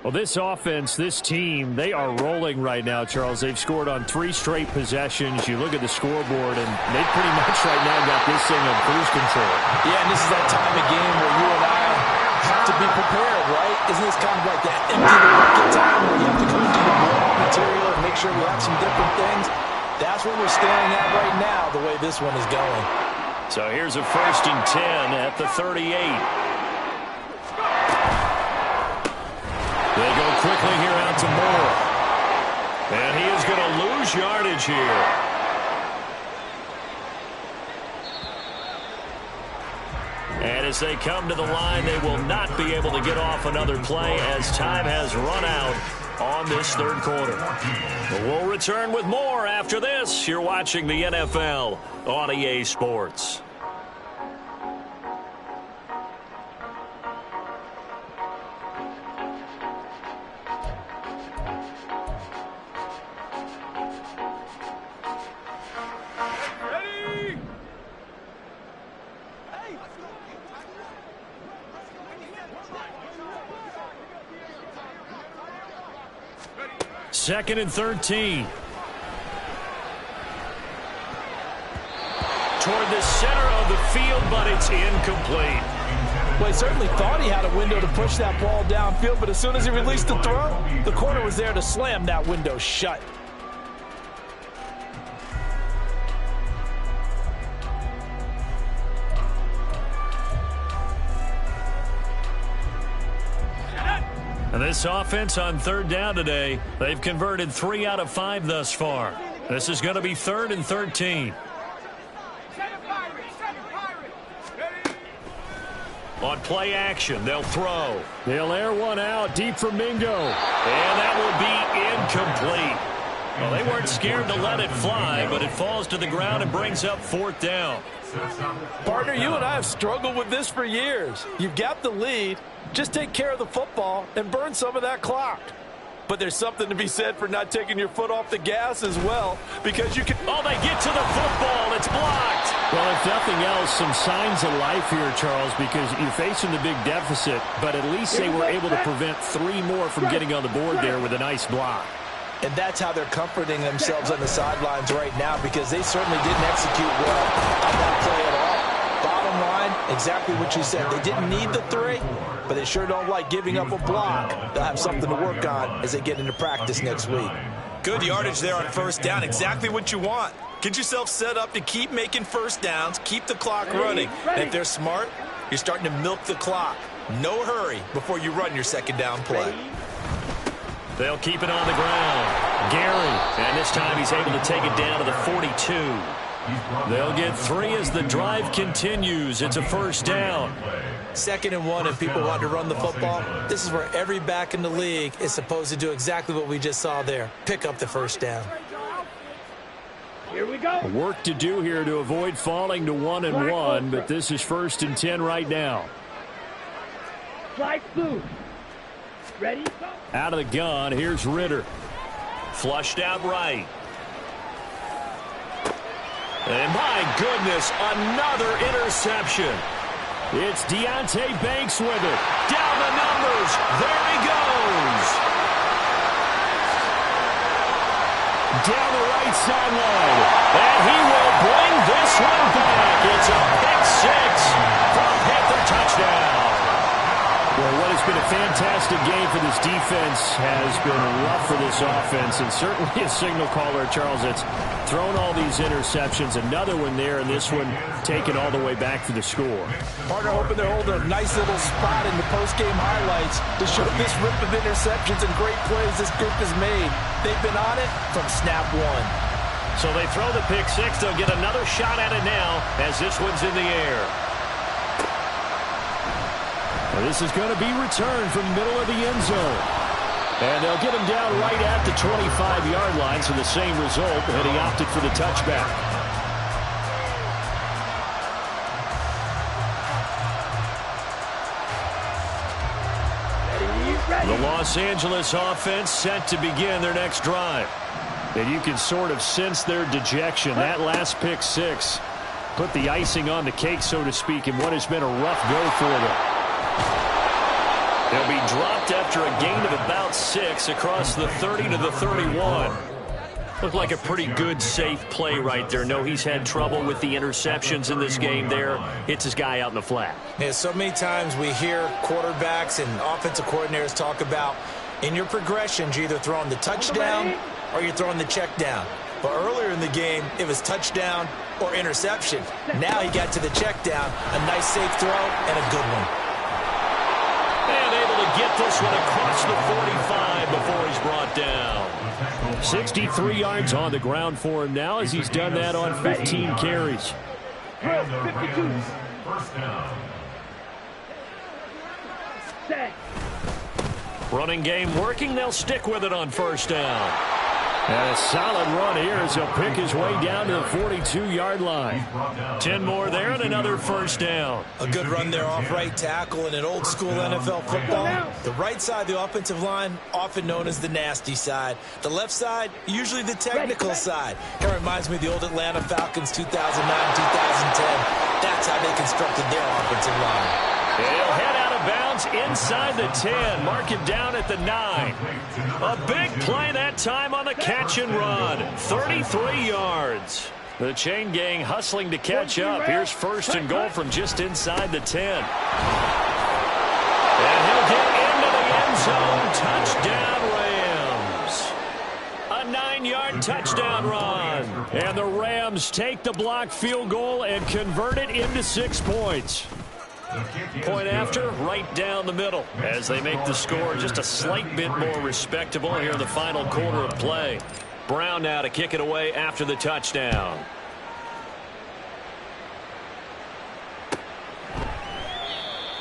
Well, this offense, this team, they are rolling right now, Charles. They've scored on 3 straight possessions. You look at the scoreboard, and they pretty much right now got this thing on cruise control. Yeah, and this is that time of game where you and I have to be prepared, right? Isn't this kind of like that empty the bucket time where you have to come into the raw material and make sure we have some different things? That's what we're staring at right now, the way this one is going. So here's a 1st and 10 at the 38. They go quickly here out to Moore. And he is going to lose yardage here. And as they come to the line, they will not be able to get off another play as time has run out on this third quarter. But we'll return with more after this. You're watching the NFL on EA Sports. Second and 13. Toward the center of the field, but it's incomplete. Well, he certainly thought he had a window to push that ball downfield, but as soon as he released the throw, the corner was there to slam that window shut. And this offense on third down today, they've converted 3 out of 5 thus far. This is going to be 3rd and 13. On play action, they'll throw. They'll air one out deep for Mingo. And that will be incomplete. Well, they weren't scared to let it fly, but it falls to the ground and brings up 4th down. Partner, you and I have struggled with this for years. You've got the lead. Just take care of the football and burn some of that clock. But there's something to be said for not taking your foot off the gas as well, because you can... Oh, they get to the football. It's blocked. Well, if nothing else, some signs of life here, Charles, because you're facing the big deficit, but at least they were able to prevent 3 more from getting on the board there with a nice block. And that's how they're comforting themselves on the sidelines right now, because they certainly didn't execute well on that play at all. Bottom line, exactly what you said. They didn't need the 3, but they sure don't like giving up a block. They'll have something to work on as they get into practice next week. Good yardage there on 1st down. Exactly what you want. Get yourself set up to keep making 1st downs, keep the clock running. And if they're smart, you're starting to milk the clock. No hurry before you run your 2nd down play. They'll keep it on the ground. Gary, and this time he's able to take it down to the 42. They'll get 3 as the drive continues. It's a 1st down. 2nd and 1, and people want to run the football. This is where every back in the league is supposed to do exactly what we just saw there. Pick up the 1st down. Here we go. Work to do here to avoid falling to 1-1, but this is 1st and 10 right now. Fly blue. Ready? Go. Out of the gun, here's Ritter. Flushed out right. And my goodness, another interception. It's Deonte Banks with it. Down the numbers. There he goes. Down the right sideline. And he will bring this one back. It's a pick 6 from Panther touchdown. Well, what has been a fantastic game for this defense has been rough for this offense, and certainly a signal caller, Charles, that's thrown all these interceptions. Another one there, and this one taken all the way back for the score. Partner hoping they're holding a nice little spot in the post-game highlights to show this rip of interceptions and great plays this group has made. They've been on it from snap 1. So they throw the pick 6. They'll get another shot at it now as this one's in the air. This is going to be returned from the middle of the end zone. And they'll get him down right at the 25-yard line, so the same result, and he opted for the touchback. The Los Angeles offense set to begin their next drive. And you can sort of sense their dejection. That last pick 6 put the icing on the cake, so to speak, in what has been a rough go for them. They'll be dropped after a gain of about 6 across the 30 to the 31. Looked like a pretty good, safe play right there. No, he's had trouble with the interceptions in this game there. Hits his guy out in the flat. Yeah, so many times we hear quarterbacks and offensive coordinators talk about in your progressions, you're either throwing the touchdown or you're throwing the check down. But earlier in the game, it was touchdown or interception. Now he got to the check down, a nice safe throw, and a good one. And able to get this one across the 45 before he's brought down. 63 yards on the ground for him now as he's done that on 15 carries. 52. First down. Set. Running game working. They'll stick with it on 1st down. And a solid run here as he'll pick his way down to the 42-yard line. 10 more there and another 1st down. A good run there off right tackle in an old-school NFL football. The right side of the offensive line, often known as the nasty side. The left side, usually the technical side. It reminds me of the old Atlanta Falcons 2009-2010. That's how they constructed their offensive line. He'll head out of bounds inside the 10. Mark him down at the 9. A big play that time on the catch and run. 33 yards. The chain gang hustling to catch up. Here's 1st and goal from just inside the 10. And he'll get into the end zone. Touchdown, Rams. A 9-yard touchdown run. And the Rams take the blocked field goal and convert it into 6 points. Point after, right down the middle as they make the score just a slight bit more respectable here in the final quarter of play. Brown now to kick it away after the touchdown.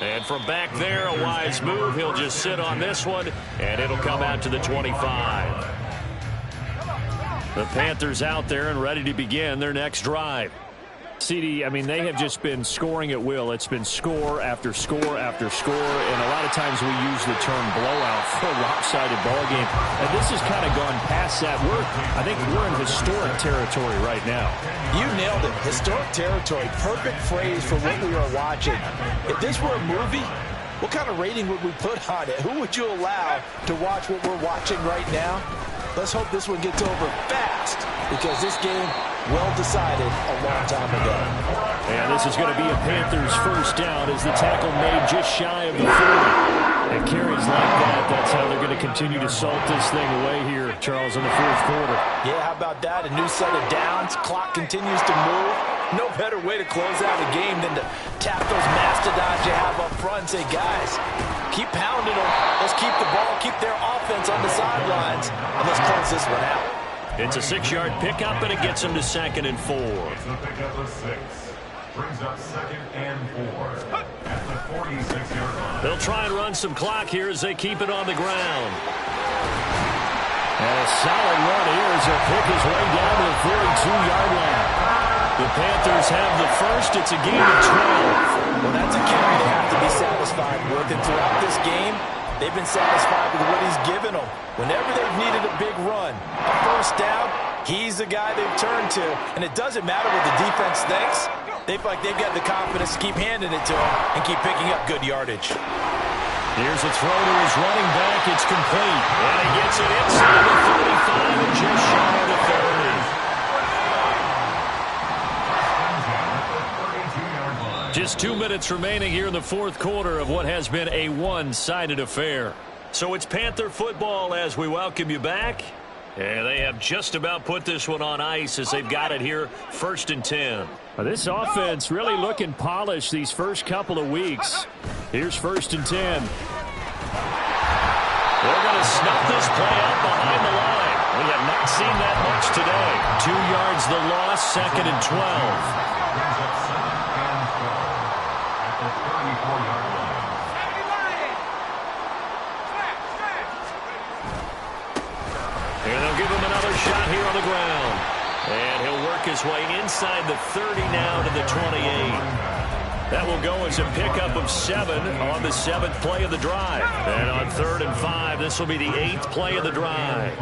And from back there, a wise move. He'll just sit on this one, and it'll come out to the 25. The Panthers out there and ready to begin their next drive. CD, I mean, they have just been scoring at will. It's been score after score after score, and a lot of times we use the term blowout for a lopsided ball game. And this has kind of gone past that. I think we're in historic territory right now. You nailed it. Historic territory. Perfect phrase for what we are watching. If this were a movie, what kind of rating would we put on it? Who would you allow to watch what we're watching right now? Let's hope this one gets over fast, because this game well decided a long time ago. And this is going to be a Panthers first down as the tackle made just shy of the 40. And carries like that, that's how they're going to continue to salt this thing away here, Charles, in the fourth quarter. Yeah, how about that? A new set of downs. Clock continues to move. No better way to close out a game than to tap those mastodons you have up front and say, guys, keep pounding them. Let's keep the ball, keep their offense on the sidelines, and let's close this one out. It's a 6-yard pickup, and it gets them to 2nd and 4. It's a pickup of 6. Brings up 2nd and 4 at the 46-yard line. They'll try and run some clock here as they keep it on the ground. And a solid run here as they'll pick his way down to the 42-yard line. The Panthers have the first. It's a gain of 12. Well, that's a carry they have to be satisfied with. And throughout this game, they've been satisfied with what he's given them. Whenever they've needed a big run, a first down, he's the guy they've turned to. And it doesn't matter what the defense thinks. They feel like they've got the confidence to keep handing it to him and keep picking up good yardage. Here's a throw to his running back. It's complete. And he gets it inside the 35 and just shy of the 30. Just 2 minutes remaining here in the fourth quarter of what has been a one-sided affair. So it's Panther football as we welcome you back. And they have just about put this one on ice as they've got it here, 1st and 10. Well, this offense really looking polished these first couple of weeks. Here's 1st and 10. They're going to snuff this play out behind the line. We have not seen that much today. 2 yards the loss, 2nd and 12. And they'll give him another shot here on the ground. And he'll work his way inside the 30 now to the 28. That will go as a pickup of 7 on the 7th play of the drive. And on 3rd and 5, this will be the 8th play of the drive.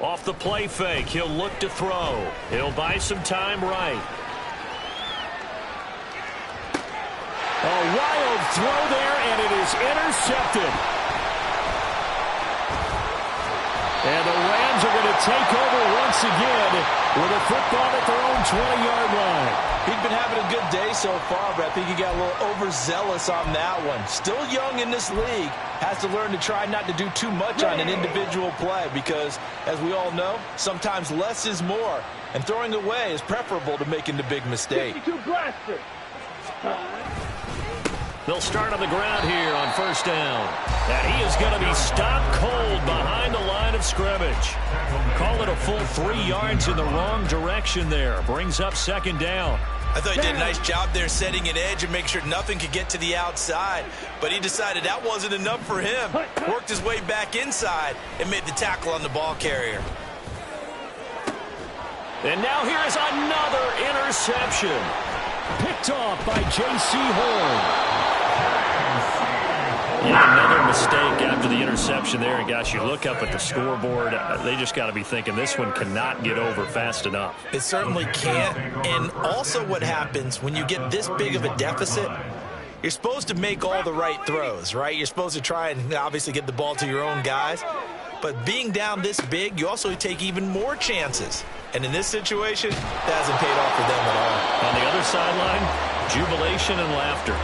Off the play fake, he'll look to throw. He'll buy some time right. A wild throw there, and it is intercepted. And the Rams are going to take over once again with a football at their own 20-yard line. He's been having a good day so far, but I think he got a little overzealous on that one. Still young in this league. Has to learn to try not to do too much on an individual play because, as we all know, sometimes less is more. And throwing away is preferable to making the big mistake. 52 blaster. They'll start on the ground here on 1st down. And he is going to be stopped cold behind the line of scrimmage. Call it a full 3 yards in the wrong direction there. Brings up 2nd down. I thought he did a nice job there setting an edge and make sure nothing could get to the outside. But he decided that wasn't enough for him. Worked his way back inside and made the tackle on the ball carrier. And now here is another interception. Picked off by J.C. Horn. Another mistake after the interception there. And, gosh, you look up at the scoreboard. They just got to be thinking this one cannot get over fast enough. It certainly can't. And also what happens when you get this big of a deficit, you're supposed to make all the right throws, right? You're supposed to try and obviously get the ball to your own guys. But being down this big, you also take even more chances. And in this situation, that hasn't paid off for them at all. On the other sideline, jubilation and laughter.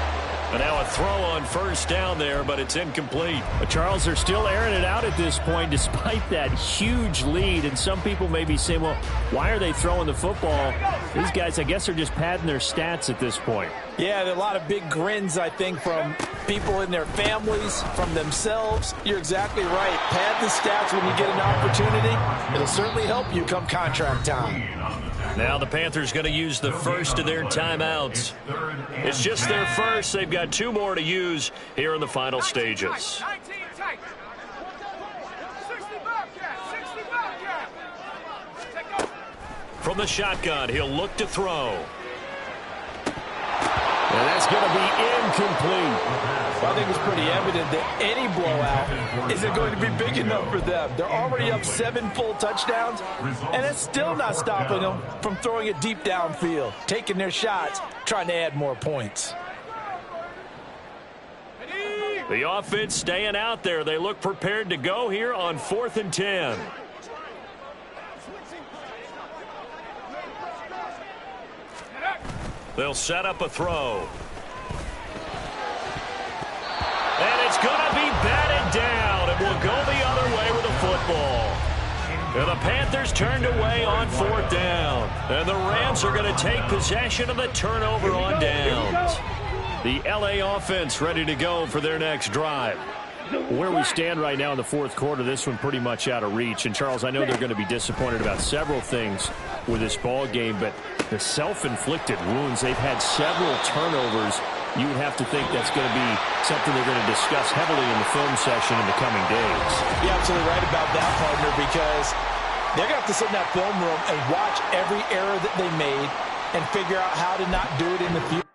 But now a throw on 1st down there, but it's incomplete. But Charles, they're still airing it out at this point despite that huge lead. And some people may be saying, well, why are they throwing the football? These guys, I guess, are just padding their stats at this point. Yeah, there are a lot of big grins, I think, from people in their families, from themselves. You're exactly right. Pad the stats when you get an opportunity. It'll certainly help you come contract time. Now the Panthers going to use the first of their timeouts. It's just their first. They've got 2 more to use here in the final stages. 19 tight. 60 Bobcat. From the shotgun, he'll look to throw. And that's going to be incomplete. Well, I think it's pretty evident that any blowout isn't going to be big enough for them. They're already up 7 full touchdowns, and it's still not stopping them from throwing it deep downfield, taking their shots, trying to add more points. The offense staying out there. They look prepared to go here on 4th and 10. They'll set up a throw. And it's going to be batted down. It will go the other way with the football. And the Panthers turned away on 4th down. And the Rams are going to take possession of the turnover on downs. The LA offense ready to go for their next drive. Where we stand right now in the 4th quarter, this one pretty much out of reach. And, Charles, I know they're going to be disappointed about several things with this ball game, but the self-inflicted wounds, they've had several turnovers. You would have to think that's going to be something they're going to discuss heavily in the film session in the coming days. You're absolutely right about that, partner, because they're going to have to sit in that film room and watch every error that they made and figure out how to not do it in the future.